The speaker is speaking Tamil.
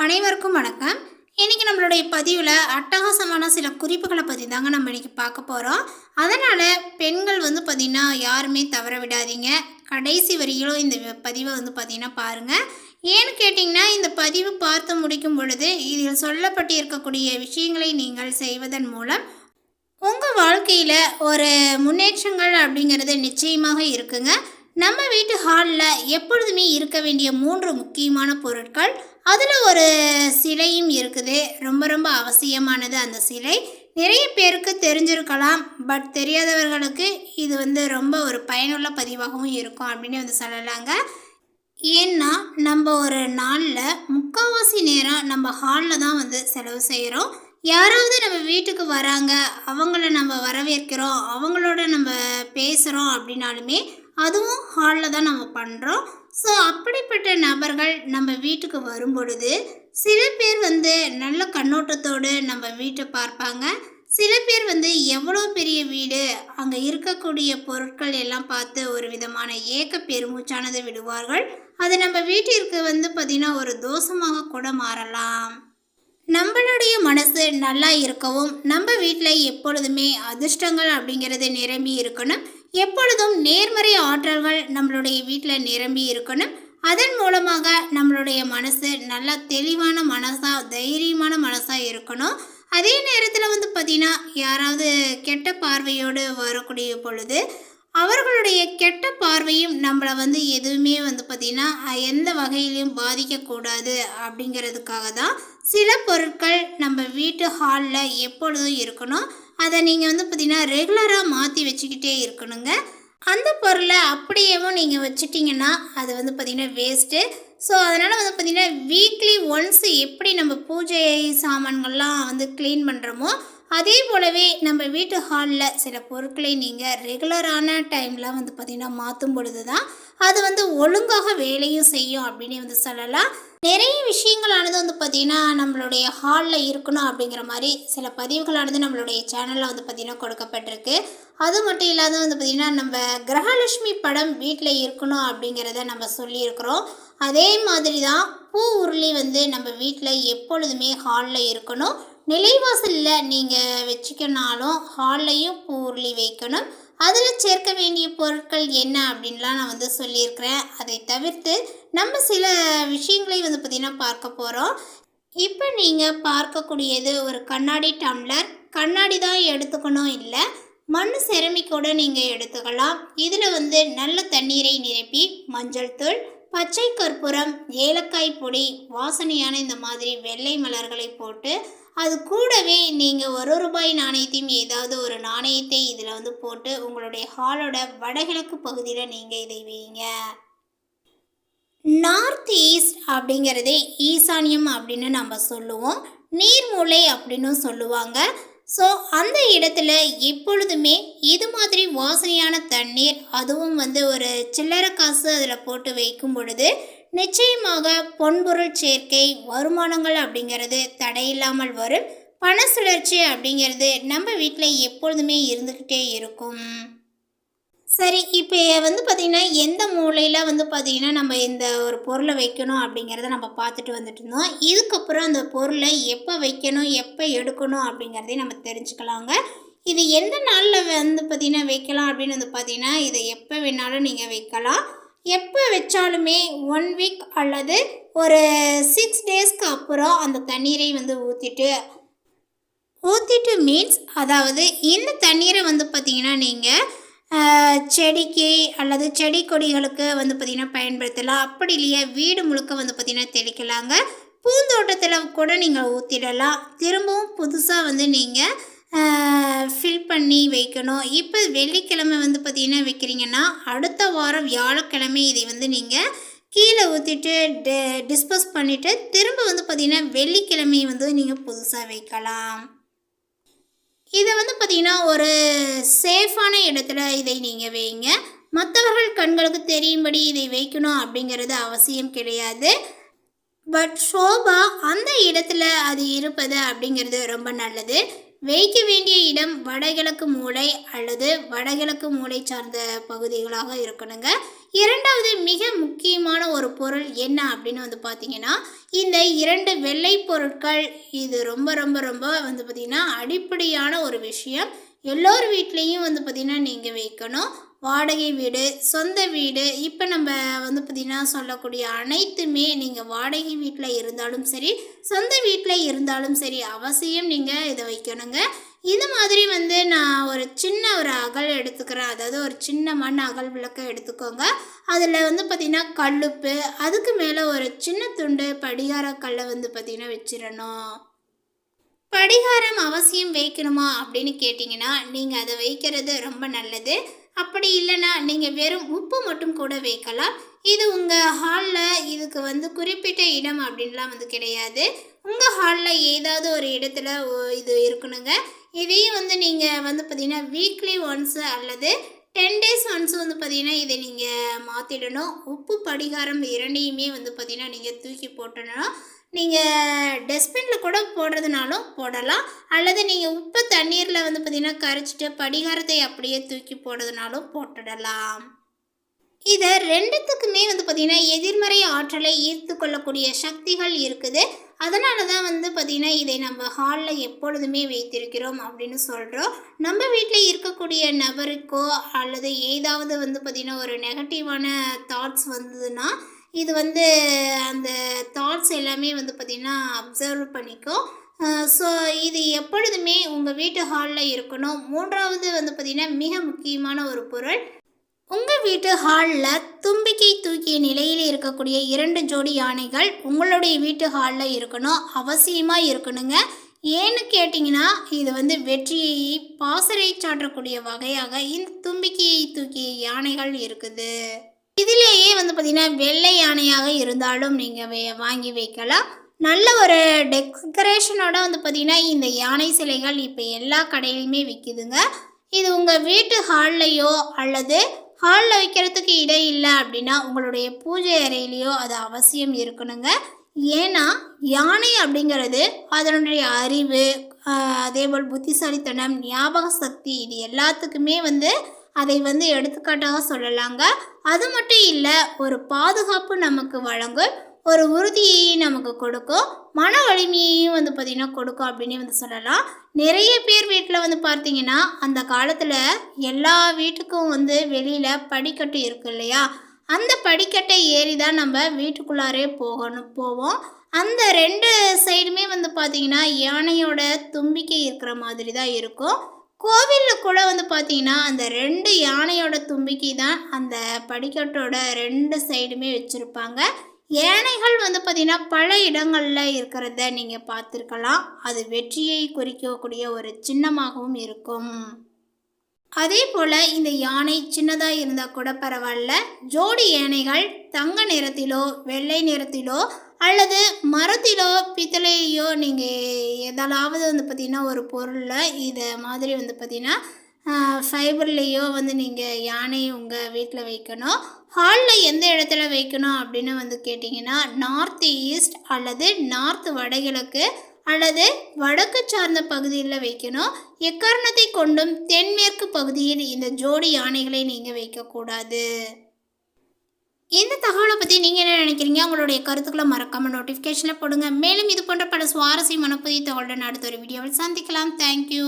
அனைவருக்கும் வணக்கம். இன்னைக்கு நம்மளுடைய பதிவில் அட்டகாசமான சில குறிப்புகளை பற்றி தாங்க நம்ம இன்னைக்கு பார்க்க போகிறோம். அதனால் பெண்கள் பார்த்திங்கன்னா யாருமே தவற விடாதீங்க. கடைசி வரிகளும் இந்த பதிவை பார்த்திங்கன்னா பாருங்கள். ஏன்னு கேட்டிங்கன்னா, இந்த பதிவு பார்த்து முடிக்கும் பொழுது இதில் சொல்லப்பட்டு இருக்கக்கூடிய விஷயங்களை நீங்கள் செய்வதன் மூலம் உங்கள் வாழ்க்கையில் ஒரு முன்னேற்றங்கள் அப்படிங்கிறது நிச்சயமாக இருக்குங்க. நம்ம வீட்டு ஹாலில் எப்பொழுதுமே இருக்க வேண்டிய 3 முக்கியமான பொருட்கள், அதில் ஒரு சிலையும் இருக்குது. ரொம்ப ரொம்ப அவசியமானது அந்த சிலை. நிறைய பேருக்கு தெரிஞ்சிருக்கலாம், பட் தெரியாதவர்களுக்கு இது ரொம்ப ஒரு பயனுள்ள பதிவாகவும் இருக்கும் அப்படின்னு சொல்லலாங்க. ஏன்னா நம்ம ஒரு நாளில் முக்கால்வாசி நேரம் நம்ம ஹாலில் தான் செலவு செய்கிறோம். யாராவது நம்ம வீட்டுக்கு வராங்க, அவங்கள நம்ம வரவேற்கிறோம், அவங்களோட நம்ம பேசுகிறோம் அப்படின்னாலுமே அதுவும் ஹாலில் தான் நம்ம பண்ணுறோம். ஸோ அப்படிப்பட்ட நபர்கள் நம்ம வீட்டுக்கு வரும் பொழுது சில பேர் நல்ல கண்ணோட்டத்தோடு நம்ம வீட்டை பார்ப்பாங்க. சில பேர் எவ்வளோ பெரிய வீடு, அங்கே இருக்கக்கூடிய பொருட்கள் எல்லாம் பார்த்து ஒரு விதமான ஏக்க பெருமூச்சானதை விடுவார்கள். அது நம்ம வீட்டிற்கு பார்த்திங்கன்னா ஒரு தோஷமாக கூட மாறலாம். நம்மளுடைய மனசு நல்லா இருக்கவும் நம்ம வீட்டில் எப்பொழுதுமே அதிர்ஷ்டங்கள் அப்படிங்கிறது நிரம்பி இருக்கணும். எப்பொழுதும் நேர்மறை ஆற்றல்கள் நம்மளுடைய வீட்டில் நிரம்பி இருக்கணும். அதன் மூலமாக நம்மளுடைய மனசு நல்லா தெளிவான மனசாக, தைரியமான மனசாக இருக்கணும். அதே நேரத்தில் பார்த்திங்கன்னா யாராவது கெட்ட பார்வையோடு வரக்கூடிய பொழுது அவர்களுடைய கெட்ட பார்வையும் நம்மளை எதுவுமே பார்த்திங்கன்னா எந்த வகையிலையும் பாதிக்கக்கூடாது அப்படிங்கிறதுக்காக தான் சில பொருட்கள் நம்ம வீட்டு ஹாலில் எப்பொழுதும் இருக்கணும். அதை நீங்கள் பார்த்திங்கன்னா ரெகுலராக மாற்றி வச்சுக்கிட்டே இருக்கணுங்க. அந்த பொருளை அப்படியேவும் நீங்கள் வச்சுட்டிங்கன்னா அது பார்த்திங்கன்னா வேஸ்ட்டு. ஸோ அதனால் பார்த்திங்கன்னா வீக்லி ஒன்ஸ் எப்படி நம்ம பூஜை சாமான்கள்லாம் க்ளீன் பண்ணுறோமோ அதே போலவே நம்ம வீட்டு ஹாலில் சில பொருட்களை நீங்கள் ரெகுலரான டைமில் பார்த்திங்கன்னா மாற்றும் பொழுது தான் அது ஒழுங்காக வேலையும் செய்யும் அப்படின்னு சொல்லலாம். நிறைய விஷயங்களானது பார்த்திங்கன்னா நம்மளுடைய ஹாலில் இருக்கணும் அப்படிங்கிற மாதிரி சில பதிவுகளானது நம்மளுடைய சேனலில் பார்த்திங்கன்னா கொடுக்கப்பட்டிருக்கு. அது மட்டும் இல்லாத பார்த்திங்கன்னா நம்ம கிரகலட்சுமி படம் வீட்டில் இருக்கணும் அப்படிங்கிறத நம்ம சொல்லியிருக்கிறோம். அதே மாதிரி தான் பூ உருளி நம்ம வீட்டில் எப்பொழுதுமே ஹாலில் இருக்கணும். நிலைவாசலில் நீங்கள் வச்சுக்கனாலும் ஹால்லையும் பூ உருளி வைக்கணும். அதில் சேர்க்க வேண்டிய பொருட்கள் என்ன அப்படின்லாம் நான் சொல்லியிருக்கிறேன். அதை தவிர்த்து நம்ம சில விஷயங்களை பார்த்திங்கன்னா பார்க்க போகிறோம். இப்போ நீங்கள் பார்க்கக்கூடியது ஒரு கண்ணாடி டம்ளர். கண்ணாடி தான் எடுத்துக்கணும் இல்லை, மண் செரமிக்கோடு நீங்கள் எடுத்துக்கலாம். இதில் நல்ல தண்ணீரை நிரப்பி மஞ்சள் தூள், பச்சை கற்பூரம், ஏலக்காய் பொடி, வாசனையான இந்த மாதிரி வெள்ளை மலர்களை போட்டு அது கூடவே நீங்கள் ₹1 நாணயத்தையும் ஏதாவது ஒரு நாணயத்தை இதில் போட்டு உங்களுடைய ஹாலோட வடகிழக்கு பகுதியில் நீங்கள் இதை வைங்க. நார்த் ஈஸ்ட் அப்படிங்கிறதே ஈசானியம் அப்படின்னு நம்ம சொல்லுவோம். நீர்மூலை அப்படின்னு சொல்லுவாங்க. ஸோ அந்த இடத்துல எப்பொழுதுமே இது மாதிரி வாசனையான தண்ணீர், அதுவும் ஒரு சில்லறை காசு அதில் போட்டு வைக்கும் பொழுது நிச்சயமாக பொன்பொருள் சேர்க்கை, வருமானங்கள் அப்படிங்கிறது தடையில்லாமல் வரும். பண சுழற்சி அப்படிங்கிறது நம்ம வீட்டில் எப்பொழுதுமே இருந்துக்கிட்டே இருக்கும். சரி, இப்போ பார்த்திங்கன்னா எந்த மூலையில் பார்த்திங்கன்னா நம்ம இந்த ஒரு பொருளை வைக்கணும் அப்படிங்கிறத நம்ம பார்த்துட்டு வந்துட்டு இருந்தோம். இதுக்கப்புறம் அந்த பொருளை எப்போ வைக்கணும், எப்போ எடுக்கணும் அப்படிங்கிறதையும் நம்ம தெரிஞ்சுக்கலாங்க. இது எந்த நாளில் பார்த்திங்கன்னா வைக்கலாம் அப்படின்னு பார்த்திங்கன்னா இதை எப்போ வேணாலும் நீங்கள் வைக்கலாம். எப்போ வச்சாலுமே 1 வீக் அல்லது ஒரு 6 டேஸ்க்கு அப்புறம் அந்த தண்ணீரை ஊற்றிட்டு மீன்ஸ், அதாவது இந்த தண்ணீரை பார்த்திங்கன்னா நீங்கள் செடிக்கு அல்லது செடி கொடிகளுக்கு பார்த்திங்கன்னா பயன்படுத்தலாம். அப்படி இல்லையா வீடு முழுக்க பார்த்திங்கன்னா தெளிக்கலாங்க. பூந்தோட்டத்தில் கூட நீங்கள் ஊற்றிடலாம். திரும்பவும் புதுசாக நீங்கள் ஃபில் பண்ணி வைக்கணும். இப்போ வெள்ளிக்கிழமை பார்த்திங்கன்னா வைக்கிறீங்கன்னா அடுத்த வாரம் வியாழக்கிழமை இதை நீங்கள் கீழே ஊற்றிட்டு டிஸ்போஸ் பண்ணிவிட்டு திரும்ப பார்த்திங்கன்னா வெள்ளிக்கிழமை நீங்கள் புதுசாக வைக்கலாம். இதை பார்த்திங்கன்னா ஒரு சேஃபான இடத்துல இதை நீங்கள் வைங்க. மற்றவர்கள் கண்களுக்கு தெரியும்படி இதை வைக்கணும் அப்படிங்கிறது அவசியம் கிடையாது. பட் ஷோபா அந்த இடத்துல அது இருப்பது அப்படிங்கிறது ரொம்ப நல்லது. வைக்க வேண்டிய இடம் வடகிழக்கு மூலை அல்லது வடகிழக்கு மூலை சார்ந்த பகுதிகளாக இருக்கணுங்க. இரண்டாவது மிக முக்கியமான ஒரு பொருள் என்ன அப்படின்னு வந்து பார்த்தீங்கன்னா, இந்த 2 வெள்ளை பொருட்கள். இது ரொம்ப ரொம்ப ரொம்ப வந்து பார்த்திங்கன்னா அடிப்படையான ஒரு விஷயம். எல்லோர் வீட்லேயும் வந்து பார்த்திங்கன்னா நீங்கள் வைக்கணும். வாடகை வீடு, சொந்த வீடு, இப்போ நம்ம வந்து பார்த்திங்கன்னா சொல்லக்கூடிய அனைத்துமே நீங்கள் வாடகை வீட்டில் இருந்தாலும் சரி, சொந்த வீட்டில் இருந்தாலும் சரி, அவசியம் நீங்கள் இதை வைக்கணுங்க. இது மாதிரி வந்து நான் ஒரு சின்ன ஒரு அகல் எடுத்துக்கிறேன். அதாவது ஒரு சின்ன மண் அகல் விளக்கை எடுத்துக்கோங்க. அதில் வந்து பார்த்திங்கன்னா கல்லுப்பு, அதுக்கு மேலே ஒரு சின்ன துண்டு படிகார கல்லை வந்து பார்த்திங்கன்னா வச்சிடணும். படிகாரம் அவசியம் வைக்கணுமா அப்படின்னு கேட்டிங்கன்னா, நீங்கள் அதை வைக்கிறது ரொம்ப நல்லது. அப்படி இல்லைன்னா நீங்கள் வெறும் உப்பு மட்டும் கூட வைக்கலாம். இது உங்கள் ஹாலில் இதுக்கு வந்து குறிப்பிட்ட இடம் அப்படின்லாம் வந்து கிடையாது. உங்கள் ஹாலில் ஏதாவது ஒரு இடத்துல இது இருக்கணுங்க. இதையும் வந்து நீங்கள் வந்து பார்த்திங்கன்னா வீக்லி ஒன்ஸு அல்லது 10 டேஸ் ஒன்ஸ் வந்து பார்த்திங்கன்னா இதை நீங்கள் மாற்றிடணும். உப்பு படிகாரம் இரண்டையுமே வந்து பார்த்திங்கன்னா நீங்கள் தூக்கி போட்டுடணும். நீங்கள் டஸ்ட்பினில் கூட போடுறதுனாலும் போடலாம், அல்லது நீங்கள் உப்பு தண்ணீரில் வந்து பார்த்திங்கன்னா கரைச்சிட்டு படிகாரத்தை அப்படியே தூக்கி போடுறதுனாலும் போட்டுடலாம். இதை ரெண்டுத்துக்குமே வந்து பார்த்திங்கன்னா எதிர்மறை ஆற்றலை ஈர்த்து கொள்ளக்கூடிய சக்திகள் இருக்குது. அதனால தான் வந்து பார்த்திங்கன்னா இதை நம்ம ஹாலில் எப்பொழுதுமே வைத்திருக்கிறோம் அப்படின்னு சொல்கிறோம். நம்ம வீட்டில் இருக்கக்கூடிய நபருக்கோ அல்லது ஏதாவது வந்து பார்த்திங்கன்னா ஒரு நெகட்டிவான தாட்ஸ் வந்ததுன்னா, இது வந்து அந்த தாட்ஸ் எல்லாமே வந்து பார்த்திங்கன்னா அப்சர்வ் பண்ணிக்கும். ஸோ இது எப்பொழுதுமே உங்கள் வீட்டு ஹாலில் இருக்கணும். மூன்றாவது வந்து பார்த்திங்கன்னா மிக முக்கியமான ஒரு பொருள், உங்கள் வீட்டு ஹாலில் தும்பிக்கை தூக்கிய நிலையில் இருக்கக்கூடிய 2 ஜோடி யானைகள் உங்களுடைய வீட்டு ஹாலில் இருக்கணும். அவசியமாக இருக்கணுங்க. ஏன்னு கேட்டிங்கன்னா, இது வந்து வெற்றியை பாசறை சாற்றக்கூடிய வகையாக இந்த தும்பிக்கையை தூக்கிய யானைகள் இருக்குது. இதிலேயே வந்து பார்த்திங்கன்னா வெள்ளை யானையாக இருந்தாலும் நீங்கள் வாங்கி வைக்கலாம். நல்ல ஒரு டெக்கரேஷனோட வந்து பார்த்திங்கன்னா இந்த யானை சிலைகள் இப்போ எல்லா கடையிலையுமே விற்கிதுங்க. இது உங்கள் வீட்டு ஹால்லையோ அல்லது ஹாலில் வைக்கிறதுக்கு இடம் இல்லை அப்படின்னா உங்களுடைய பூஜை அறையிலையோ அது அவசியம் இருக்கணுங்க. ஏன்னா யானை அப்படிங்கிறது அதனுடைய அறிவு, அதேபோல் புத்திசாலித்தனம், ஞாபக சக்தி, இது எல்லாத்துக்குமே வந்து அதை வந்து எடுத்துக்காட்டாக சொல்லலாங்க. அது மட்டும் இல்லை, ஒரு பாதுகாப்பு நமக்கு வழங்கும், ஒரு உறுதியை நமக்கு கொடுக்கும், மன வலிமையையும் வந்து பார்த்திங்கன்னா கொடுக்கும் அப்படின்னு வந்து சொல்லலாம். நிறைய பேர் வீட்டில் வந்து பார்த்திங்கன்னா அந்த காலத்தில் எல்லா வீட்டுக்கும் வந்து வெளியில் படிக்கட்டு இருக்கு இல்லையா, அந்த படிக்கட்டை ஏறி தான் நம்ம வீட்டுக்குள்ளாரே போவோம். அந்த 2 சைடுமே வந்து பார்த்திங்கன்னா யானையோட தும்பிக்கை இருக்கிற மாதிரி தான் இருக்கும். கோவிலில் கூட வந்து பார்த்திங்கன்னா அந்த 2 யானையோட தும்பிக்கை தான் அந்த படிக்கட்டோட 2 சைடுமே வச்சுருப்பாங்க. யானைகள் வந்து பார்த்திங்கன்னா பல இடங்களில் இருக்கிறத நீங்கள் பார்த்துருக்கலாம். அது வெற்றியை குறிக்கக்கூடிய ஒரு சின்னமாகவும் இருக்கும். அதே போல் இந்த யானை சின்னதாக இருந்தால் கூட பரவாயில்ல, ஜோடி யானைகள் தங்க நிறத்திலோ வெள்ளை நிறத்திலோ அல்லது மரத்திலோ பித்தளையோ நீங்கள் எதாலாவது வந்து பார்த்திங்கன்னா ஒரு பொருளில் இதை மாதிரி வந்து பார்த்திங்கன்னா ஃபைபர்லேயோ வந்து நீங்கள் யானையை உங்கள் வீட்டில் வைக்கணும். ஹாலில் எந்த இடத்துல வைக்கணும் அப்படின்னு வந்து கேட்டிங்கன்னா, நார்த் ஈஸ்ட் அல்லது நார்த் வடகிழக்கு அல்லது வடக்கு சார்ந்த பகுதியில் வைக்கணும். எக்காரணத்தை கொண்டும் தென்மேற்கு பகுதியில் இந்த ஜோடி யானைகளை நீங்கள் வைக்கக்கூடாது. இந்த தகவலை பற்றி நீங்கள் என்ன நினைக்கிறீங்க? உங்களுடைய கருத்துக்களை மறக்காமல் நோட்டிஃபிகேஷனில் போடுங்க. மேலும் இது போன்ற பல சுவாரஸ்யமான புதிய தகவலுடன் அடுத்த ஒரு வீடியோவில் சந்திக்கலாம். தேங்க்யூ.